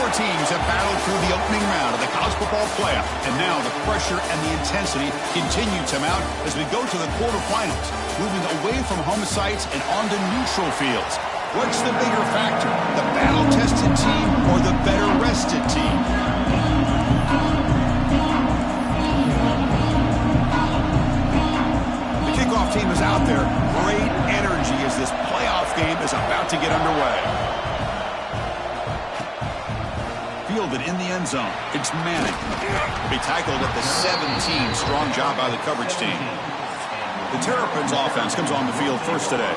Four teams have battled through the opening round of the college football playoff, and now the pressure and the intensity continue to mount as we go to the quarterfinals, moving away from home sites and onto neutral fields. What's the bigger factor, the battle-tested team or the better-rested team? The kickoff team is out there. Great energy as this playoff game is about to get underway. Fielded in the end zone. It's Manning. Be tackled at the 17. Strong job by the coverage team. The Terrapins offense comes on the field first today.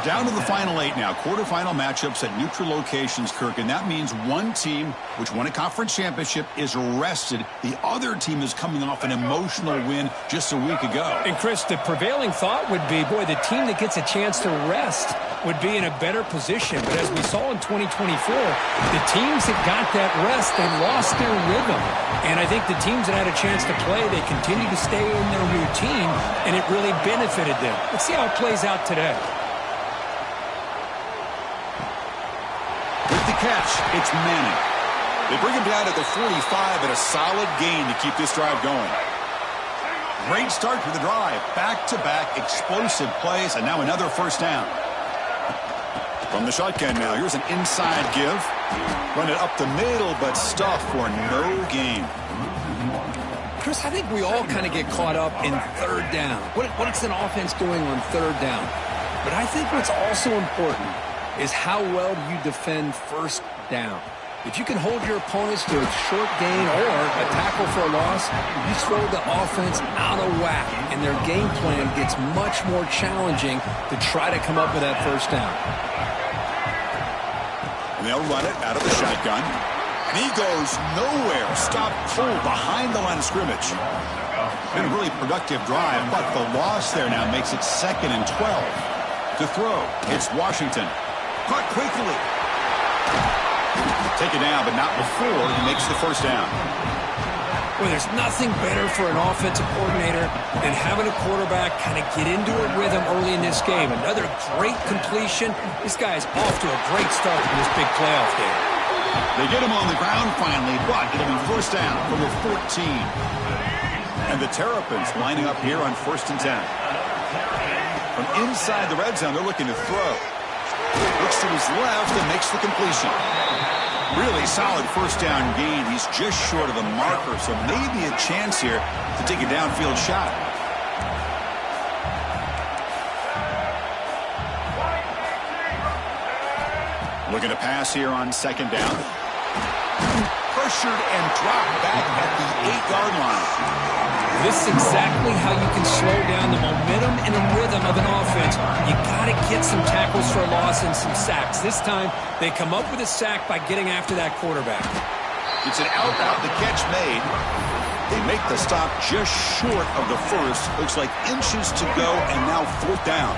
Down to the final 8 now. Quarterfinal matchups at neutral locations, Kirk, and that means one team, which won a conference championship, is rested. The other team is coming off an emotional win just a week ago. And, Chris, the prevailing thought would be, boy, the team that gets a chance to rest would be in a better position. But as we saw in 2024, the teams that got that rest, they lost their rhythm. And I think the teams that had a chance to play, they continue to stay in their routine, and it really benefited them. Let's see how it plays out today. With the catch, it's Manning. They bring him down to the 45 and a solid gain to keep this drive going. Great start to the drive. Back-to-back explosive plays, and now another first down. From the shotgun now, here's an inside give. Run it up the middle, but stuffed for no gain. Chris, I think we all kind of get caught up in third down. What's an offense doing on third down? But I think what's also important is how well you defend first down. If you can hold your opponents to a short gain or a tackle for a loss, you throw the offense out of whack, and their game plan gets much more challenging to try to come up with that first down. And they'll run it out of the shotgun. And he goes nowhere. Stop cold behind the line of scrimmage. Been a really productive drive, but the loss there now makes it 2nd and 12. To throw, it's Washington. Caught quickly. Take it down, but not before he makes the first down. Well, there's nothing better for an offensive coordinator than having a quarterback kind of get into a rhythm early in this game. Another great completion. This guy is off to a great start in this big playoff game. They get him on the ground finally, but it'll be first down from the 14. And the Terrapins lining up here on 1st and 10. From inside the red zone, they're looking to throw. Looks to his left and makes the completion. Really solid first down gain. He's just short of the marker, so maybe a chance here to take a downfield shot. Looking to pass here on 2nd down. Pressured and dropped back at the 8-yard line. This is exactly how you can slow down the momentum and the rhythm of an offense. You got to get some tackles for a loss and some sacks. This time, they come up with a sack by getting after that quarterback. It's an out, the catch made. They make the stop just short of the first. Looks like inches to go, and now 4th down.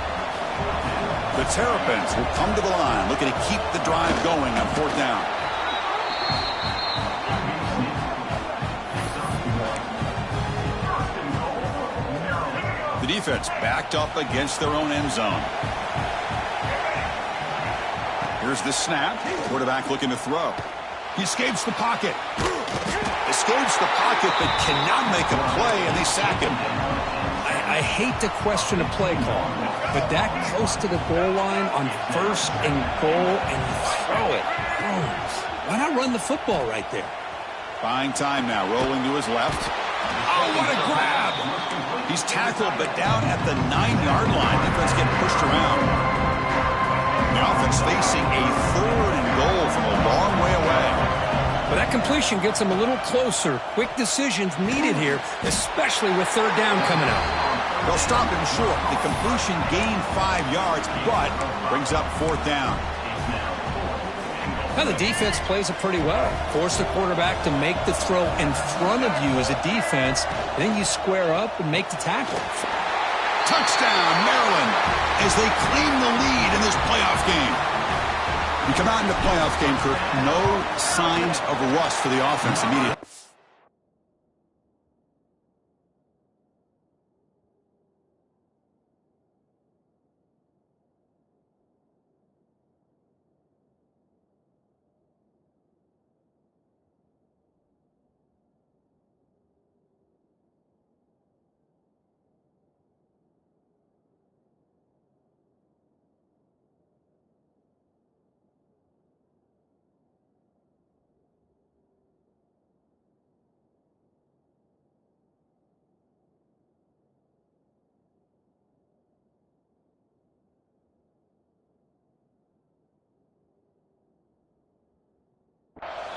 The Terrapins will come to the line, looking to keep the drive going on 4th down. The defense backed up against their own end zone. Here's the snap. Quarterback looking to throw. He escapes the pocket. Escapes the pocket, but cannot make a play, and they sack him. I hate to question a play call, but that close to the goal line on 1st and goal, and you throw it. Oh, why not run the football right there? Buying time now, rolling to his left. Oh, what a grab! He's tackled, but down at the 9-yard line. Defense getting pushed around. The offense facing a 3rd and goal from a long way away. But that completion gets them a little closer. Quick decisions needed here, especially with 3rd down coming up. They'll stop him short. The completion gained 5 yards, but brings up 4th down. Now the defense plays it pretty well. Force the quarterback to make the throw in front of you as a defense. Then you square up and make the tackle. Touchdown, Maryland, as they claim the lead in this playoff game. You come out in the playoff game, Kirk, no signs of rust for the offense immediately.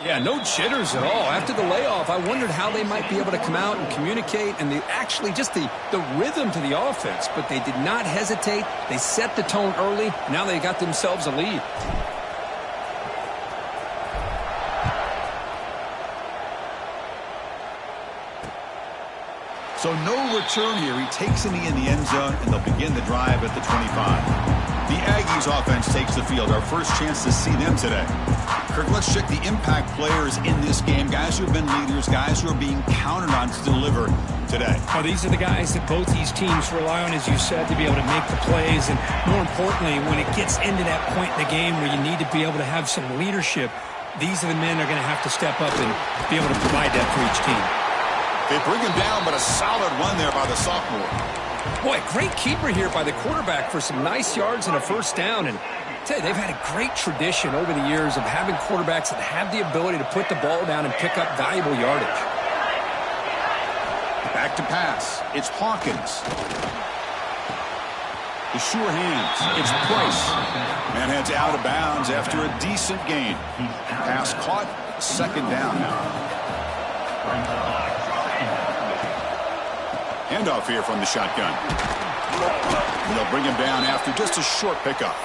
Yeah, no jitters at all. After the layoff, I wondered how they might be able to come out and communicate and actually just the rhythm to the offense. But they did not hesitate. They set the tone early. Now they got themselves a lead. So no return here. He takes in the end zone, and they'll begin the drive at the 25. The Aggies offense takes the field. Our first chance to see them today. Kirk, let's check the impact players in this game. Guys who have been leaders, guys who are being counted on to deliver today. Well, these are the guys that both these teams rely on, as you said, to be able to make the plays. And more importantly, when it gets into that point in the game where you need to be able to have some leadership, these are the men that are going to have to step up and be able to provide that for each team. They bring him down, but a solid run there by the sophomore. Boy, great keeper here by the quarterback for some nice yards and a first down. And I tell you, they've had a great tradition over the years of having quarterbacks that have the ability to put the ball down and pick up valuable yardage. Back to pass. It's Hawkins. The sure hands. It's Price. Man heads out of bounds after a decent gain. Pass caught. Second down now. Handoff here from the shotgun. They'll bring him down after just a short pickup.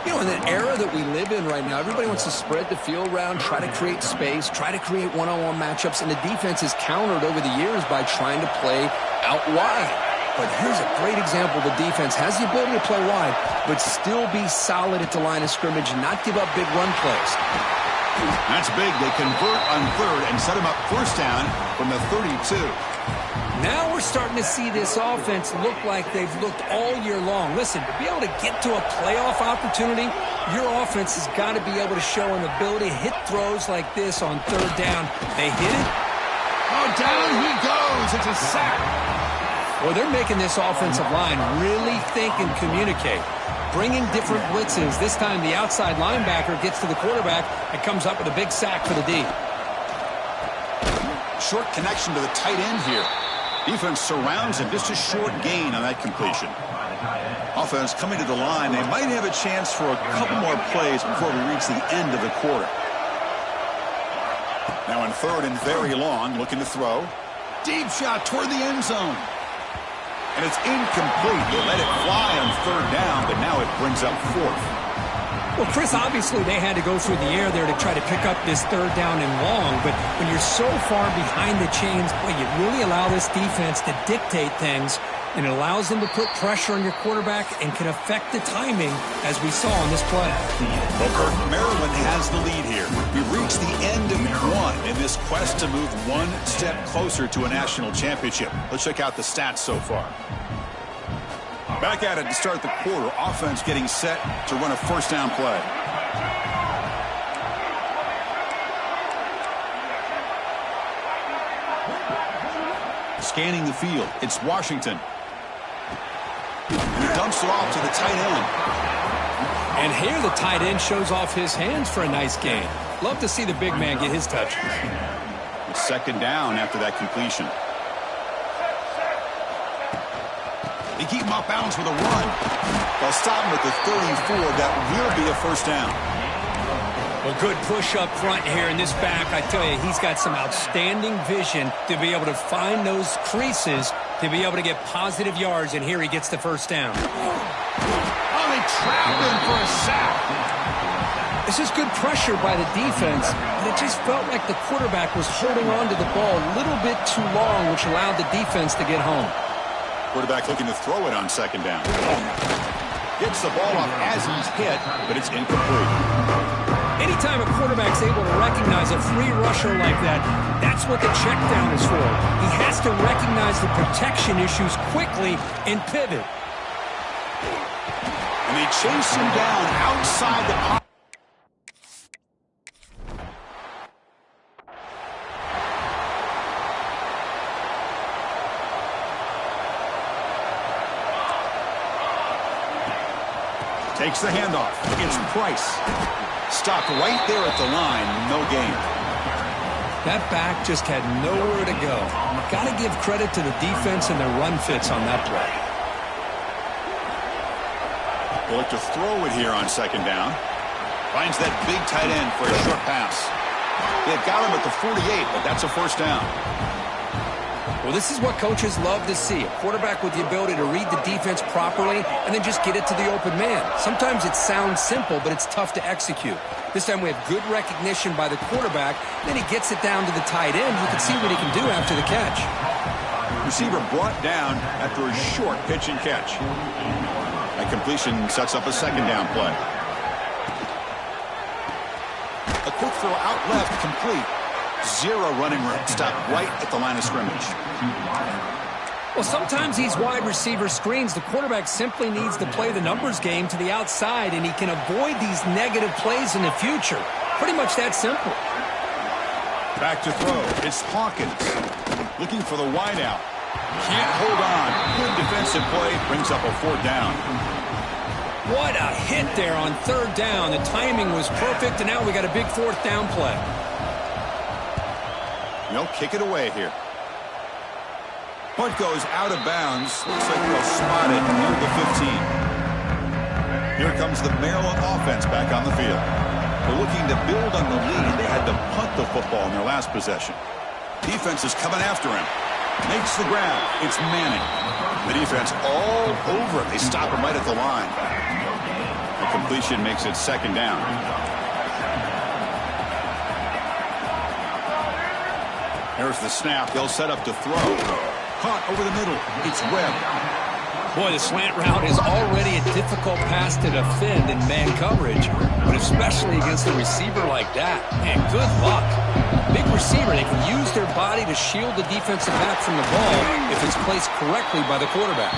You know, in the era that we live in right now, everybody wants to spread the field around, try to create space, try to create one-on-one matchups, and the defense is countered over the years by trying to play out wide. But here's a great example. The defense has the ability to play wide, but still be solid at the line of scrimmage and not give up big run plays. That's big. They convert on third and set him up first down from the 32. Now we're starting to see this offense look like they've looked all year long. Listen, to be able to get to a playoff opportunity, your offense has got to be able to show an ability to hit throws like this on third down. They hit it. Oh, down he goes. It's a sack. Well, they're making this offensive line really think and communicate. Bringing different blitzes. This time the outside linebacker gets to the quarterback and comes up with a big sack for the D. Short connection to the tight end here. Defense surrounds him. Just a short gain on that completion. Offense coming to the line. They might have a chance for a couple more plays before we reach the end of the quarter. Now in third and very long, looking to throw. Deep shot toward the end zone. And it's incomplete. They let it fly on third down, but now it brings up fourth. Well, Chris, obviously they had to go through the air there to try to pick up this third down and long, but when you're so far behind the chains, boy, you really allow this defense to dictate things, and it allows them to put pressure on your quarterback and can affect the timing, as we saw on this play. Well, Kirk, Maryland has the lead here. We reached the end of one in this quest to move one step closer to a national championship. Let's check out the stats so far. Back at it to start the quarter. Offense getting set to run a first down play. Scanning the field. It's Washington. And he dumps it off to the tight end. And here the tight end shows off his hands for a nice gain. Love to see the big man get his touches. It's second down after that completion. They keep him off balance with a run. They'll stop him at the 34. That will be a first down. Well, good push up front here in this back. I tell you, he's got some outstanding vision to be able to find those creases, to be able to get positive yards, and here he gets the first down. Oh, they trapped him for a sack. This is good pressure by the defense, but it just felt like the quarterback was holding on to the ball a little bit too long, which allowed the defense to get home. Quarterback looking to throw it on second down. Gets the ball off as he's hit, but it's incomplete. Anytime a quarterback's able to recognize a free rusher like that, that's what the check down is for. He has to recognize the protection issues quickly and pivot. And they chase him down outside the pocket. Takes the handoff. It's Price. Stopped right there at the line. No gain. That back just had nowhere to go. Got to give credit to the defense and their run fits on that play. They look to throw it here on second down. Finds that big tight end for a short pass. They've got him at the 48, but that's a first down. Well, this is what coaches love to see. A quarterback with the ability to read the defense properly and then just get it to the open man. Sometimes it sounds simple, but it's tough to execute. This time we have good recognition by the quarterback. Then he gets it down to the tight end. You can see what he can do after the catch. Receiver brought down after a short pitch and catch. That completion sets up a second down play. A quick throw out left, complete. Zero running room. Stop right at the line of scrimmage. Well, sometimes these wide receiver screens, the quarterback simply needs to play the numbers game to the outside, and he can avoid these negative plays in the future. Pretty much that simple. Back to throw. It's Hawkins. Looking for the wide out. Can't hold on. Good defensive play. Brings up a fourth down. What a hit there on third down. The timing was perfect, and now we got a big fourth down play. They'll kick it away here. Punt goes out of bounds. Looks like they'll spot it near the 15. Here comes the Maryland offense back on the field. They're looking to build on the lead. They had to punt the football in their last possession. Defense is coming after him. Makes the grab. It's Manning. The defense all over him. They stop him right at the line. The completion makes it second down. There's the snap. They'll set up to throw. Caught over the middle. It's Webb. Boy, the slant route is already a difficult pass to defend in man coverage, but especially against a receiver like that. Man, good luck. Big receiver, they can use their body to shield the defensive back from the ball if it's placed correctly by the quarterback.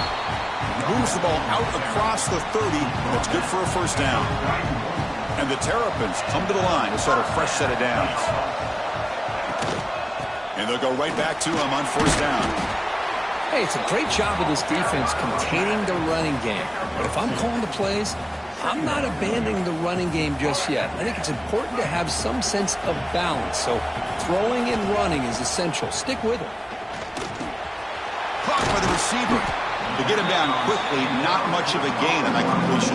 Moves the ball out across the 30. That's good for a first down. And the Terrapins come to the line to start a fresh set of downs. And they'll go right back to him on first down. Hey, it's a great job of this defense containing the running game. But if I'm calling the plays, I'm not abandoning the running game just yet. I think it's important to have some sense of balance. So throwing and running is essential. Stick with it. Caught by the receiver. To get him down quickly, not much of a gain on that completion.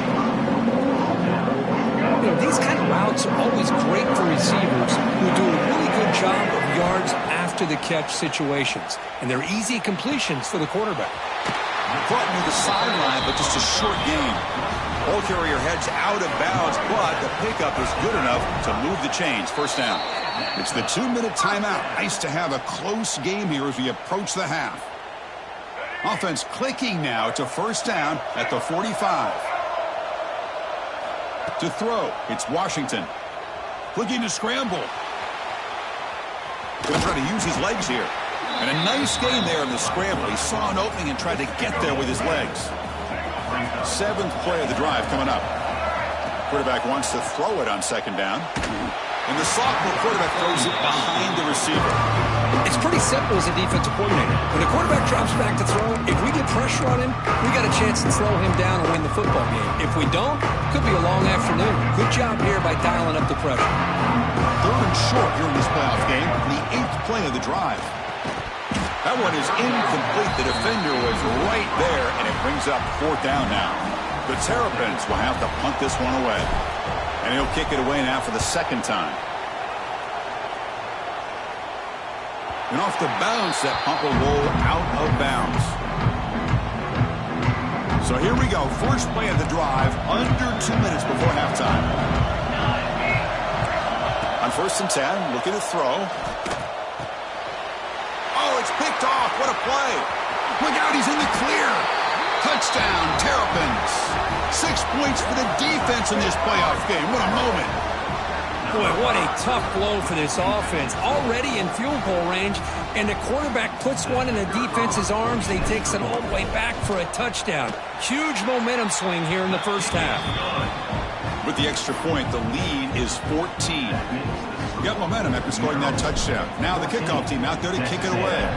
You know, these kind of routes are always great for receivers who do a really good job of yards after the catch situations. And they're easy completions for the quarterback. Caught near the sideline, but just a short gain. Ball carrier heads out of bounds, but the pickup is good enough to move the chains. First down. It's the 2-minute timeout. Nice to have a close game here as we approach the half. Offense clicking now to first down at the 45. To throw, it's Washington. Looking to scramble. Going to try to use his legs here. And a nice gain there in the scramble. He saw an opening and tried to get there with his legs. Seventh play of the drive coming up. Quarterback wants to throw it on second down. And the sophomore quarterback throws it behind the receiver. It's pretty simple as a defensive coordinator. When the quarterback drops back to throw, if we get pressure on him, we got a chance to slow him down and win the football game. If we don't, could be a long afternoon. Good job here by dialing up the pressure. Third and short here in this playoff game, the 8th play of the drive. That one is incomplete. The defender was right there, and it brings up fourth down now. The Terrapins will have to punt this one away. And he'll kick it away now for the second time. And off the bounce, that punt will roll out of bounds. So here we go. First play of the drive, under 2 minutes before halftime. On first and 10, looking to throw. Oh, it's picked off. What a play. Look out, he's in the clear. Touchdown, Terrapins. 6 points for the defense in this playoff game. What a moment. Boy, what a tough blow for this offense. Already in field goal range, and the quarterback puts one in the defense's arms, and he takes it all the way back for a touchdown. Huge momentum swing here in the first half. With the extra point, the lead is 14. Got momentum after scoring that touchdown. Now the kickoff team out there to kick it away.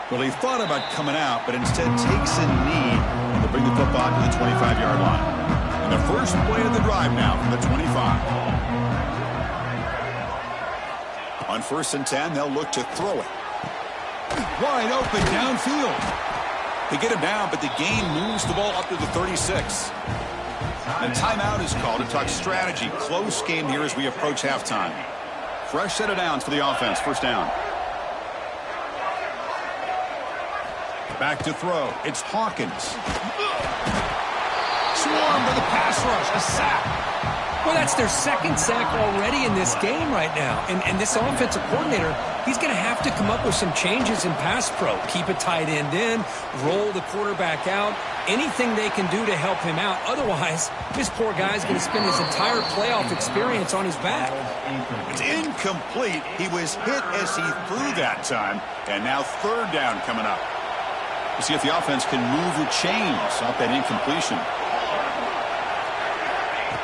Well, he thought about coming out, but instead takes a knee to bring the football to the 25-yard line. And the first play of the drive now from the 25. On first and 10, they'll look to throw it. Wide open downfield. They get him down, but the gain moves the ball up to the 36. And timeout is called to talk strategy. Close game here as we approach halftime. Fresh set of downs for the offense. First down. Back to throw. It's Hawkins. Swarm to the pass rush. A sack. Well, that's their second sack already in this game right now. And this offensive coordinator, he's going to have to come up with some changes in pass pro. Keep a tight end in, roll the quarterback out, anything they can do to help him out. Otherwise, this poor guy's going to spend his entire playoff experience on his back. It's incomplete. He was hit as he threw that time. And now third down coming up. We'll see if the offense can move the chains off that incompletion.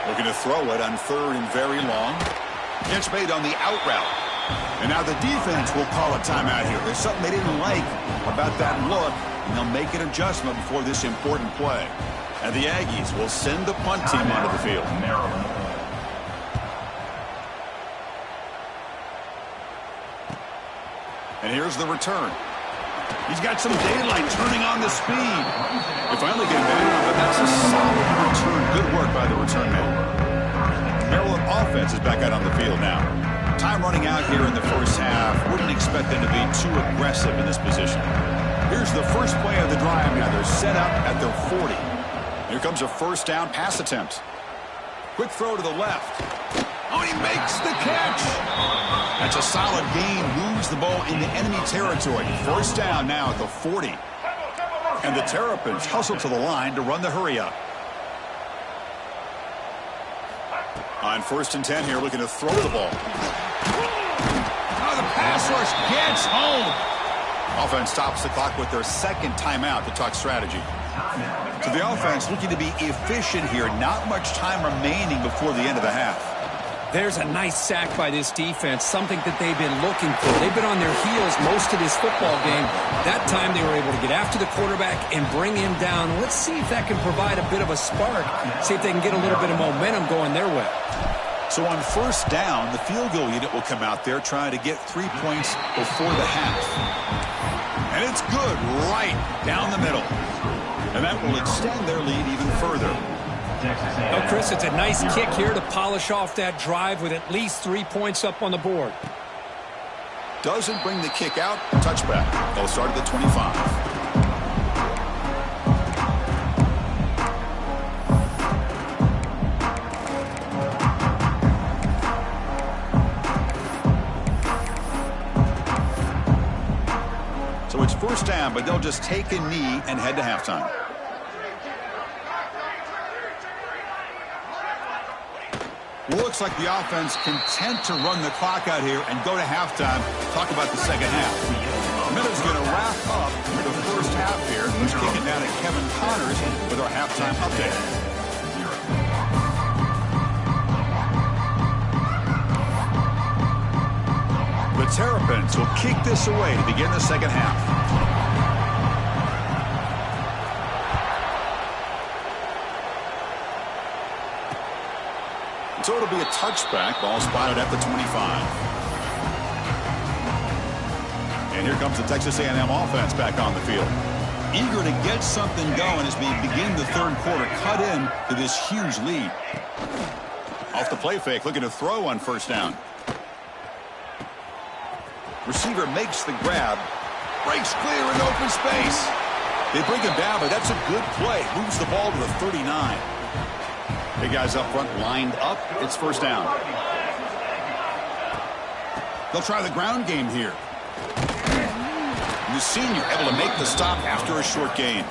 Looking to throw it on third and very long. Catch made on the out route. And now the defense will call a timeout here. There's something they didn't like about that look, and they'll make an adjustment before this important play. And the Aggies will send the punt team onto the field. And here's the return. He's got some daylight turning on the speed. They finally get him down, but that's a solid return. Good work by the return man. Maryland offense is back out on the field now. Time running out here in the first half. Wouldn't expect them to be too aggressive in this position. Here's the first play of the drive now. They're set up at their 40. Here comes a first down pass attempt. Quick throw to the left. Oh, he makes the catch. That's a solid gain. Moves the ball into enemy territory. First down now at the 40. And the Terrapins hustle to the line to run the hurry up. On 1st and 10 here, looking to throw the ball. Oh, the pass rush gets home. Offense stops the clock with their second timeout to talk strategy. So the offense looking to be efficient here. Not much time remaining before the end of the half. There's a nice sack by this defense, something that they've been looking for. They've been on their heels most of this football game. That time they were able to get after the quarterback and bring him down. Let's see if that can provide a bit of a spark. See if they can get a little bit of momentum going their way. So on first down, the field goal unit will come out there trying to get 3 points before the half. And it's good right down the middle. And that will extend their lead even further. Well, Chris, it's a nice kick here to polish off that drive with at least 3 points up on the board. Doesn't bring the kick out. Touchback. They'll start at the 25. So it's first down, but they'll just take a knee and head to halftime. Looks like the offense content to run the clock out here and go to halftime. Talk about the second half. Miller's going to wrap up the first half here. Let's kick it down to Kevin Connors with our halftime update. The Terrapins will kick this away to begin the second half. So it'll be a touchback. Ball spotted at the 25. And here comes the Texas A&M offense back on the field. Eager to get something going as we begin the third quarter. Cut in to this huge lead. Off the play fake, looking to throw on first down. Receiver makes the grab. Breaks clear in open space. They bring him down, but that's a good play. Moves the ball to the 39. Big guys up front lined up. It's first down. They'll try the ground game here. The senior able to make the stop after a short gain.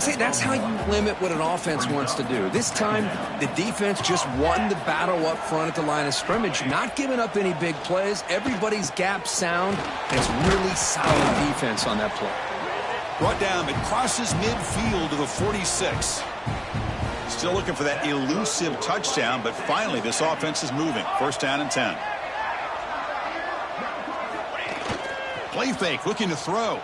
See, that's how you limit what an offense wants to do. This time, the defense just won the battle up front at the line of scrimmage, not giving up any big plays. Everybody's gap sound. It's really solid defense on that play. Brought down, it crosses midfield to the 46. Still looking for that elusive touchdown, but finally this offense is moving. First down and 10. Play fake, looking to throw.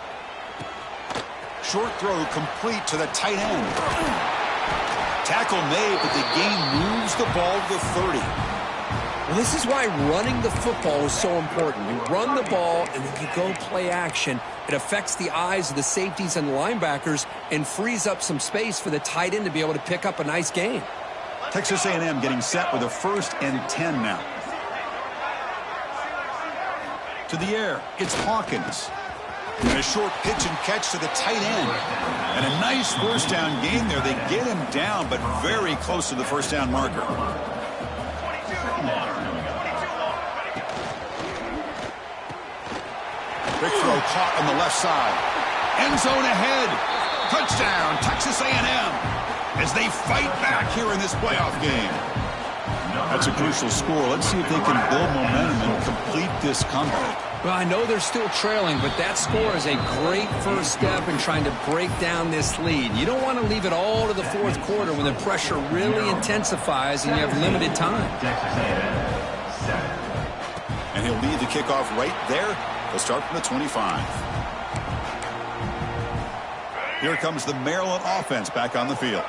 Short throw complete to the tight end. Tackle made, but the game moves the ball to the 30. Well, this is why running the football is so important. You run the ball, and then you go play action. It affects the eyes of the safeties and the linebackers and frees up some space for the tight end to be able to pick up a nice gain. Texas A&M getting set with a 1st and 10 now. To the air, it's Hawkins. And a short pitch and catch to the tight end. And a nice first down gain there. They get him down, but very close to the first down marker. Quick throw caught on the left side. End zone ahead. Touchdown, Texas A&M, as they fight back here in this playoff game. That's a crucial score. Let's see if they can build momentum and complete this comeback. Well, I know they're still trailing, but that score is a great first step in trying to break down this lead. You don't want to leave it all to the fourth quarter when the pressure really intensifies and you have limited time. And he'll lead the kickoff right there. They'll start from the 25. Here comes the Maryland offense back on the field.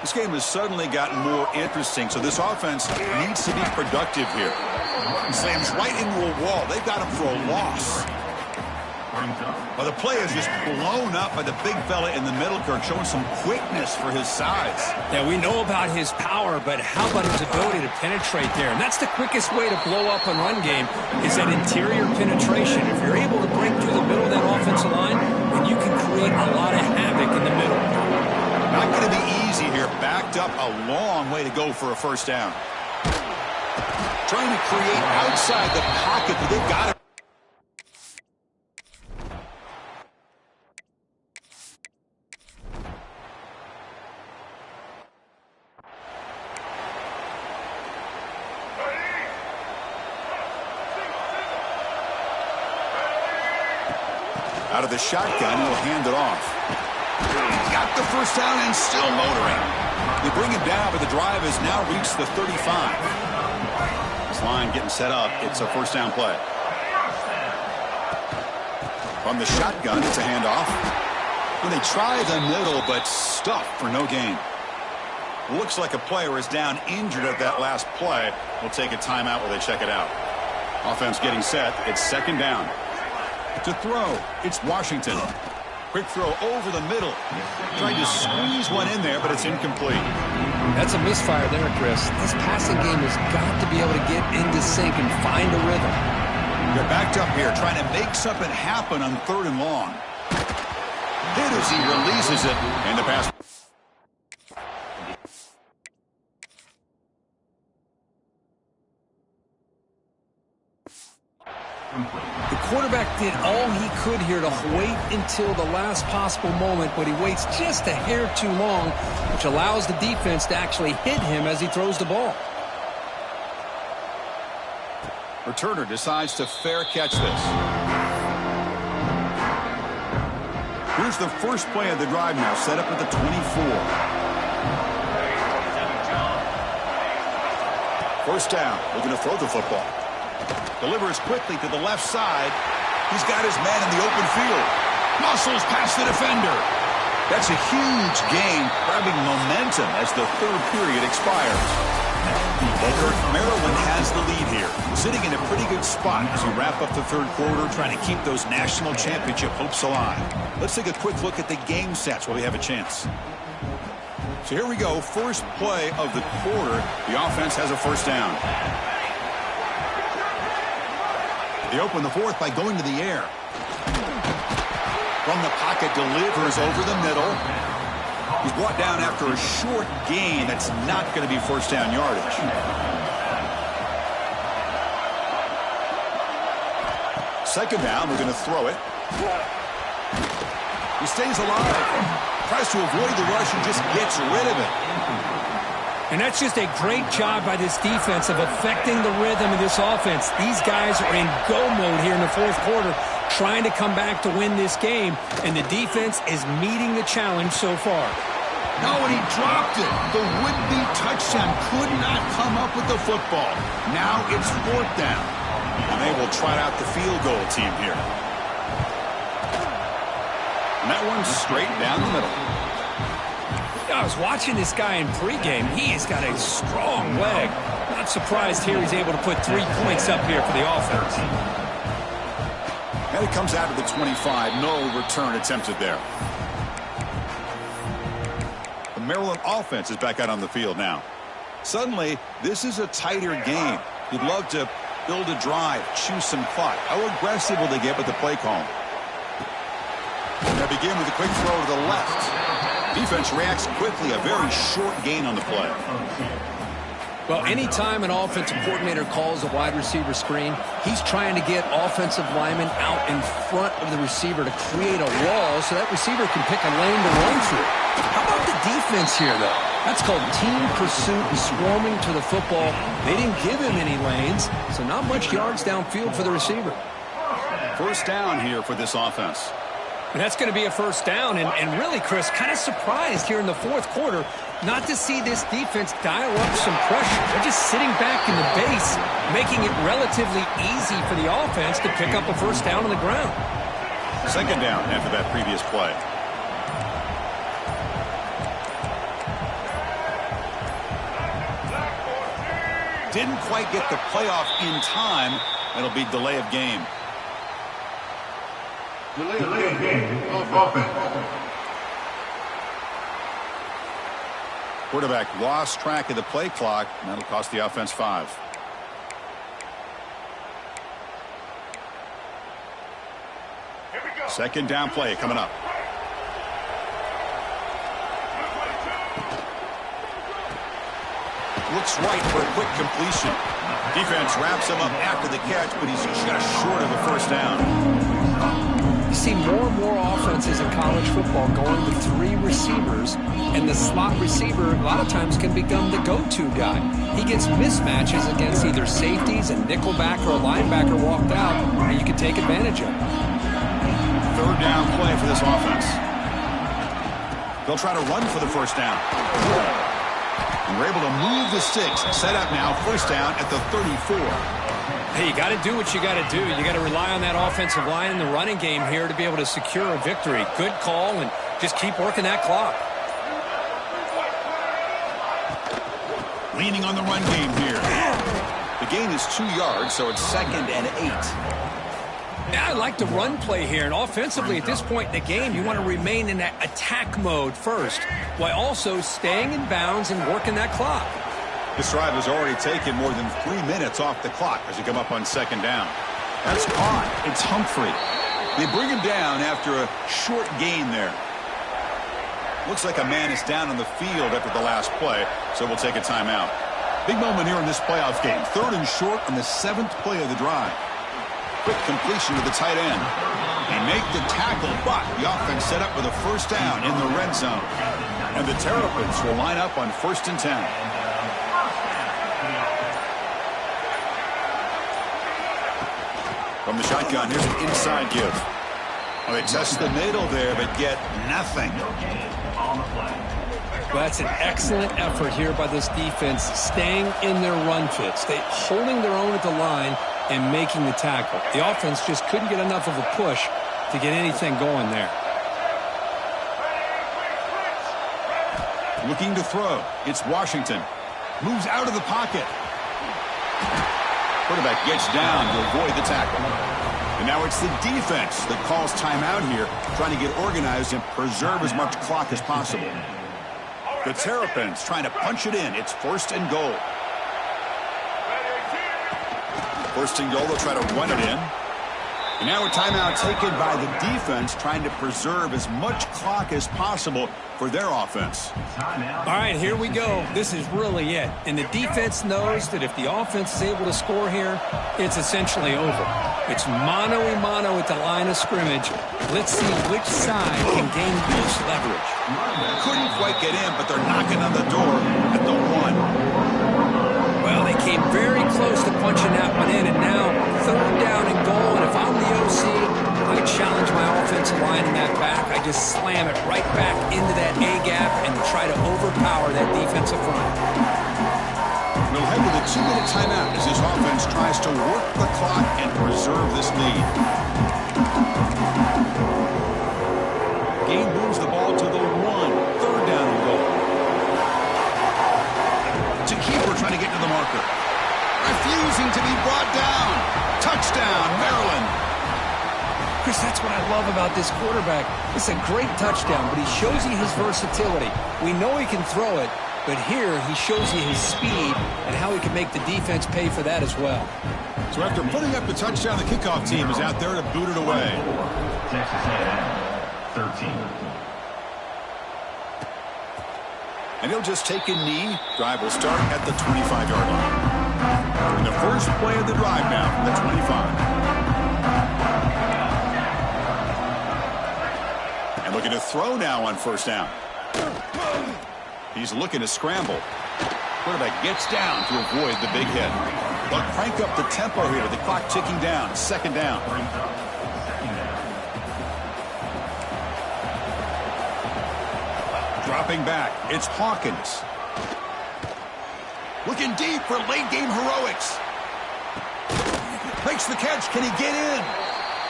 This game has suddenly gotten more interesting, so this offense needs to be productive here. Slams right into a wall. They've got him for a loss. Well, the play is just blown up by the big fella in the middle, Kirk, showing some quickness for his size. Yeah, we know about his power, but how about his ability to penetrate there? And that's the quickest way to blow up a run game is that interior penetration. If you're able to break through the middle of that offensive line, then you can create a lot of havoc in the middle. Not going to be easy here. Backed up a long way to go for a first down. Trying to create outside the pocket, but they've got it. Out of the shotgun, he'll hand it off. Got the first down and still motoring. They bring him down, but the drive has now reached the 35. This line getting set up. It's a first down play. From the shotgun, it's a handoff. And they try the middle, but stuffed for no gain. Looks like a player is down injured at that last play. We'll take a timeout while they check it out. Offense getting set. It's second down. To throw, it's Washington. Quick throw over the middle. Trying to squeeze one in there, but it's incomplete. That's a misfire there, Chris. This passing game has got to be able to get into sync and find a rhythm. They're backed up here, trying to make something happen on 3rd and long. Hit as he releases it, and the pass. The quarterback did all he could here to wait until the last possible moment, but he waits just a hair too long, which allows the defense to actually hit him as he throws the ball. Returner decides to fair catch this. Here's the first play of the drive now, set up at the 24. First down, looking to throw the football. Delivers quickly to the left side. He's got his man in the open field. Muscles past the defender. That's a huge gain, grabbing momentum as the 3rd period expires. Maryland has the lead here, sitting in a pretty good spot as we wrap up the 3rd quarter, trying to keep those national championship hopes alive. Let's take a quick look at the game stats while we have a chance. So here we go, first play of the quarter. The offense has a first down. They open the 4th by going to the air. From the pocket, delivers over the middle. He's brought down after a short gain. That's not going to be first down yardage. Second down, we're going to throw it. He stays alive. Tries to avoid the rush and just gets rid of it. And that's just a great job by this defense of affecting the rhythm of this offense. These guys are in go mode here in the 4th quarter, trying to come back to win this game, and the defense is meeting the challenge so far. No, and he dropped it. The would-be touchdown could not come up with the football. Now it's 4th down. And they will try out the field goal team here. And that one's straight down the middle. I was watching this guy in pregame. He has got a strong leg. Not not surprised here he's able to put 3 points up here for the offense. And it comes out of the 25. No return attempted there. The Maryland offense is back out on the field now. Suddenly, this is a tighter game. You'd love to build a drive, choose some clock. How aggressive will they get with the play call? They begin with a quick throw to the left. Defense reacts quickly. A very short gain on the play. Well, anytime an offensive coordinator calls a wide receiver screen, he's trying to get offensive linemen out in front of the receiver to create a wall so that receiver can pick a lane to run through. How about the defense here, though? That's called team pursuit and swarming to the football. They didn't give him any lanes, so not much yards downfield for the receiver. First down here for this offense. And that's going to be a first down. And really, Chris, kind of surprised here in the fourth quarter not to see this defense dial up some pressure. They're just sitting back in the base, making it relatively easy for the offense to pick up a first down on the ground. Second down after that previous play. Didn't quite get the playoff in time. It'll be delay of game. Delay of game of offense. Quarterback lost track of the play clock, and that'll cost the offense 5. Second down play coming up. Looks right for a quick completion. Defense wraps him up after the catch, but he's just short of a first down. You see more and more offenses in college football going with 3 receivers, and the slot receiver a lot of times can become the go-to guy. He gets mismatches against either safeties, a nickelback, or a linebacker walked out, and you can take advantage of it. Third down play for this offense. They'll try to run for the first down. And we're able to move the sticks. Set up now, first down at the 34. Hey, you got to do what you got to do. You got to rely on that offensive line in the running game here to be able to secure a victory. Good call, and just keep working that clock. Leaning on the run game here. The gain is 2 yards, so it's 2nd and 8. Yeah, I like the run play here. And offensively, at this point in the game, you want to remain in that attack mode first, while also staying in bounds and working that clock. This drive has already taken more than 3 minutes off the clock as they come up on second down. That's caught. It's Humphrey. They bring him down after a short gain there. Looks like a man is down on the field after the last play, so we'll take a timeout. Big moment here in this playoff game. 3rd and short on the 7th play of the drive. Quick completion to the tight end. They make the tackle, but the offense set up with a first down in the red zone. And the Terrapins will line up on 1st and 10. From the shotgun, here's an inside give. Well, they test the middle there, but get nothing. Well, that's an excellent effort here by this defense, staying in their run fits. They holding their own at the line and making the tackle. The offense just couldn't get enough of a push to get anything going there. Looking to throw. It's Washington. Moves out of the pocket. Quarterback gets down to avoid the tackle. And now it's the defense that calls timeout here, trying to get organized and preserve as much clock as possible. The Terrapins trying to punch it in. It's 1st and goal. 1st and goal, they'll try to run it in. And now a timeout taken by the defense, trying to preserve as much clock as possible for their offense. All right, here we go. This is really it. And the defense knows that if the offense is able to score here, it's essentially over. It's mano-a-mano at the line of scrimmage. Let's see which side can gain most leverage. Couldn't quite get in, but they're knocking on the door at the 1. Well, they came very close to punching that one in, and now 3rd down and goal. And if I'm the OC, I challenge my offensive line in that back. I just slam it right back into that A-gap and try to overpower that defensive front. We'll head to the 2-minute timeout as this offense tries to work the clock and preserve this lead. Gain moves the ball to the 1. 3rd down and goal. To keeper trying to get to the marker. refusing to be brought down. Touchdown, Maryland. Chris, that's what I love about this quarterback. It's a great touchdown, but he shows you his versatility. We know he can throw it, but here he shows you his speed and how he can make the defense pay for that as well. So after putting up the touchdown, the kickoff team is out there to boot it away. Texas A&M, 13. And he'll just take a knee. Drive will start at the 25-yard line. And the first play of the drive now from the 25. And looking to throw now on first down. He's looking to scramble. Quarterback gets down to avoid the big hit. But crank up the tempo here. The clock ticking down. Second down. Dropping back. It's Hawkins. Looking deep for late game heroics. Makes the catch. Can he get in?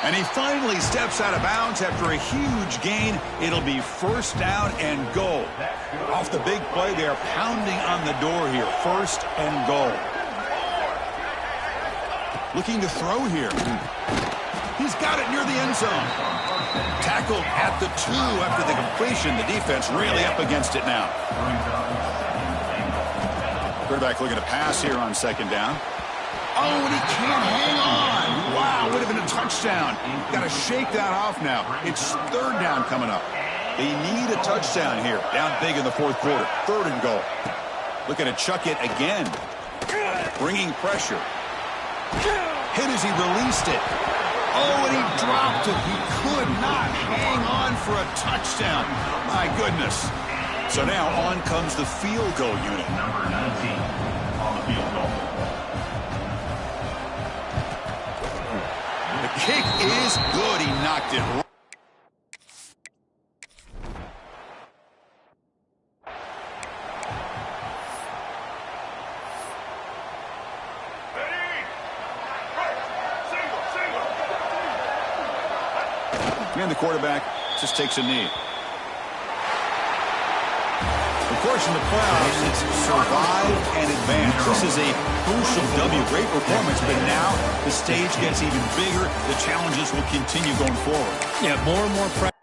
And he finally steps out of bounds after a huge gain. It'll be first down and goal. Off the big play, they're pounding on the door here. First and goal. Looking to throw here. He's got it near the end zone. Tackled at the 2 after the completion. The defense really up against it now. Quarterback looking to pass here on second down. Oh, and he can't hang on. Wow, would have been a touchdown. Got to shake that off now. It's third down coming up. They need a touchdown here. Down big in the fourth quarter. Third and goal. Looking to chuck it again. Bringing pressure. Hit as he released it. Oh, and he dropped it. He could not hang on for a touchdown. My goodness. So now on comes the field goal unit. Number 19 on the field goal. The kick is good. He knocked it right. And the quarterback just takes a knee. Of course, in the playoffs, it's survive and advance. This is a crucial W. Great performance, but now the stage gets even bigger. The challenges will continue going forward. Yeah, more and more pressure.